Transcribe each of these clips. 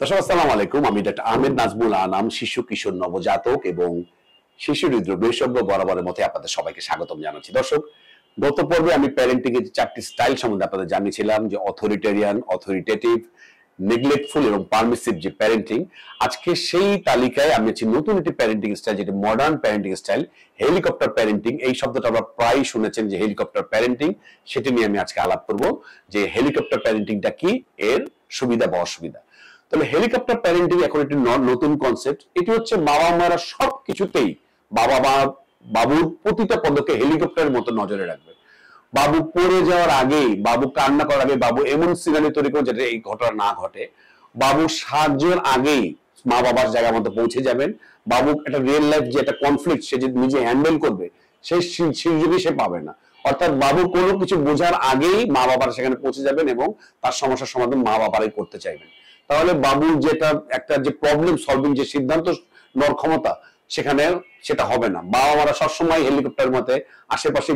দর্শক আসসালামু আলাইকুম। আমি ডক্টর আহমেদ নাজমুল আনাম, শিশু কিশোর নবজাতক এবং শিশু হৃদরোগ বিশেষজ্ঞ বরাবরের মধ্যে আপনাদের সবাইকে স্বাগতম জানাচ্ছি। দর্শক, গত পর্বে আমি প্যারেন্টিং এর 4টি স্টাইল সম্বন্ধে আপনাদের জানিয়েছিলাম, যে অথরিটেরিয়ান, অথরিটেটিভ, নেগলেক্টফুল এবং পারমিসিভ যে প্যারেন্টিং। আজকে সেই তালিকায় আমি আছি নতুন একটি প্যারেন্টিং স্টাইল, যেটি modern parenting style, helicopter parenting. এই শব্দটা আমরা প্রায় শুনেছেন, যে হেলিকপ্টার প্যারেন্টিং, সেটি নিয়ে আমি আজকে আলাপ করব, যে হেলিকপ্টার প্যারেন্টিংটা কি, এর সুবিধা বা অসুবিধা। তাহলে হেলিকপ্টার প্যারেন্টিং এখন একটি নতুন কনসেপ্ট। এটি হচ্ছে বাবা মারা সবকিছুতেই বাবুর প্রতিটা পদকে হেলিকপ্টারের মতো নজরে রাখবে। বাবু পড়ে যাওয়ার আগেই, বাবু কান্না করার আগে বাবু এমন সিনারি তৈরি করে যেটা এই ঘটনা না ঘটে। বাবু সাহায্যের আগেই মা বাবার জায়গা মতো পৌঁছে যাবেন। বাবু একটা রিয়েল লাইফ যে একটা কনফ্লিক্ট সে যে নিজে হ্যান্ডেল করবে, সেই সুযোগই সে পাবে না। অর্থাৎ বাবুর কোনো কিছু বোঝার আগেই মা বাবার সেখানে পৌঁছে যাবেন এবং তার সমস্যার সমাধান মা বাবারাই করতে চাইবেন। তাহলে বাবুর যেটা একটা যে প্রবলেম সলভিং যে সিদ্ধান্ত নেওয়ার ক্ষমতা, সেখানে সেটা হবে না। বাবা মারা সবসময় হেলিকপ্টার মতে আশেপাশে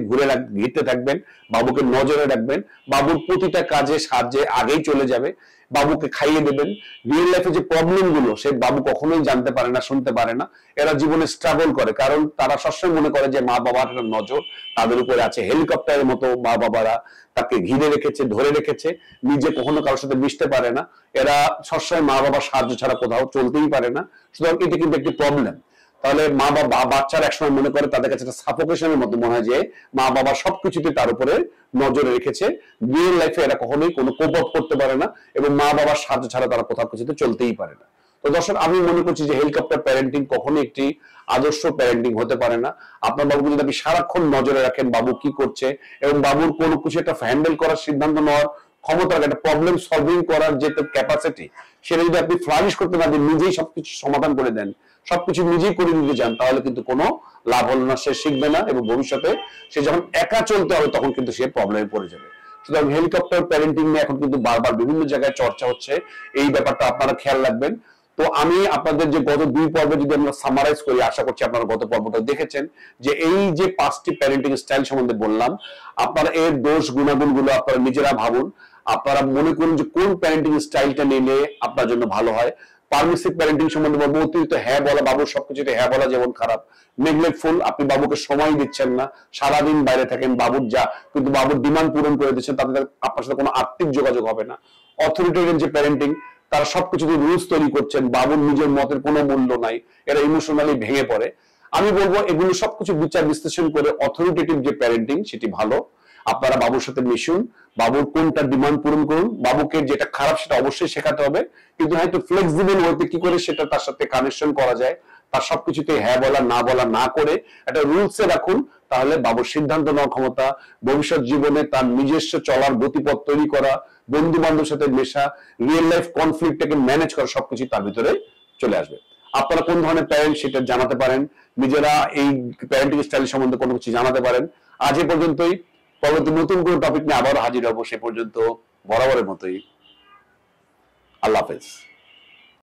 ঘিরতে থাকবেন, বাবুকে নজরে রাখবেন, বাবুর প্রতিটা কাজে সাহায্যে আগেই চলে যাবে, বাবুকে খাইয়ে দেবেন। রিয়েল লাইফে যে প্রবলেম গুলো সে বাবু কখনোই জানতে পারে না, শুনতে পারে না। এরা জীবনে স্ট্রাগল করে, কারণ তারা সবসময় মনে করে যে মা বাবার একটা নজর তাদের উপরে আছে। হেলিকপ্টারের মতো মা বাবারা তাকে ঘিরে রেখেছে, ধরে রেখেছে, নিজে কখনো কারোর সাথে মিশতে পারে না। এরা সবসময় মা বাবার সাহায্য ছাড়া কোথাও চলতেই পারে না। সুতরাং এটা কিন্তু একটি প্রবলেম। তাহলে মা বাবা, বাচ্চারা একসময় মনে করে তাদের কাছে একটা সাফোকেশনের মতো মনে হয় যে মা বাবা সবকিছুতে তার উপরে নজরে রেখেছে। রিয়েল লাইফে এরা কখনোই কোনো কোপ আপ করতে পারে না এবং মা বাবার সাহায্য ছাড়া তারা কোথাও কিছুতে চলতেই পারে না। তো দর্শক, আমি মনে করছি যে হেলিকপ্টার প্যারেন্টিং কখনোই একটি আদর্শ প্যারেন্টিং হতে পারে না। আপনার বাবুকে যদি আপনি সারাক্ষণ নজরে রাখেন বাবু কি করছে এবং বাবুর কোনো কিছু একটা হ্যান্ডেল করার, সিদ্ধান্ত নেওয়ার ক্ষমতা, একটা প্রবলেম সলভিং করার যে ক্যাপাসিটি, সেটা যদি আপনি ফ্লারিশ করতে না দিয়ে নিজেই সবকিছু সমাধান করে দেন, সবকিছু নিজেই করে নিতে চান, তাহলে কিন্তু কোনো লাভ হলো না। সে শিখবে না এবং ভবিষ্যতে সে যখন একা চলতে হবে তখন কিন্তু সে প্রবলেমে পড়ে যাবে। সুতরাং হেলিকপ্টার প্যারেন্টিং নিয়ে এখন কিন্তু বারবার বিভিন্ন জায়গায় চর্চা হচ্ছে। এই ব্যাপারটা আপনারা খেয়াল রাখবেন। তো আমি আপনাদের যে গত 2 পর্বে যদি আমরা সামারাইজ করি, আশা করছি আপনারা গত পর্বটা দেখেছেন, যে এই যে 5টি প্যারেন্টিং স্টাইল সম্বন্ধে বললাম, আপনারা এর দোষ গুণাগুণ গুলো আপনারা নিজেরা ভাবুন। আপনারা মনে করুন যে কোন প্যারেন্টিং স্টাইলটা নিলে আপনার জন্য ভালো হয়। পারমিসিভ প্যারেন্টিং সম্বন্ধে বলবো, অতিরিক্ত হ্যাঁ বলা, বাবুর সবকিছুতে হ্যাঁ বলা যেমন খারাপ। নেগলেক্টফুল, আপনি বাবুকে সময় দিচ্ছেন না, সারাদিন বাইরে থাকেন, বাবুর কিন্তু বাবুর ডিমান্ড পূরণ করে দিচ্ছেন, তাদের আপনার সাথে কোনো আর্থিক যোগাযোগ হবে না। অথরিটেরিয়ান যে প্যারেন্টিং, তারা সবকিছুতে রুলস তৈরি করছেন, বাবুর নিজের মতের কোনো মূল্য নাই, এরা ইমোশনালি ভেঙে পড়ে। আমি বলবো এগুলো সবকিছু বিচার বিশ্লেষণ করে অথরিটেটিভ যে প্যারেন্টিং সেটি ভালো। আপনারা বাবুর সাথে মিশুন, বাবুর কোনটা ডিমান্ড পূরণ করুন। বাবুকে যেটা খারাপ সেটা অবশ্যই শেখাতে হবে, কিন্তু হয়তো ফ্লেক্সিবল ওয়েতে কি করে সেটা তার সাথে কানেকশন করা যায়, তার সবকিছুতে হ্যাঁ বলা না করে একটা রুলসে রাখুন। তাহলে বাবুর সিদ্ধান্ত নেওয়ার ক্ষমতা, ভবিষ্যৎ জীবনে তার নিজস্ব চলার গতিপথ তৈরি করা, বন্ধু বান্ধবের সাথে মেশা, রিয়েল লাইফ কনফ্লিক্টটাকে ম্যানেজ করা, সবকিছু তার ভিতরে চলে আসবে। আপনারা কোন ধরনের প্যারেন্ট সেটা জানাতে পারেন, নিজেরা এই প্যারেন্টিং স্টাইল সম্বন্ধে কোনো কিছু জানাতে পারেন। আজ এ পর্যন্তই। পরবর্তী নতুন কোনো টপিক নিয়ে আবারও হাজির হবো। সে পর্যন্ত বরাবরের মতোই আল্লাহ হাফেজ।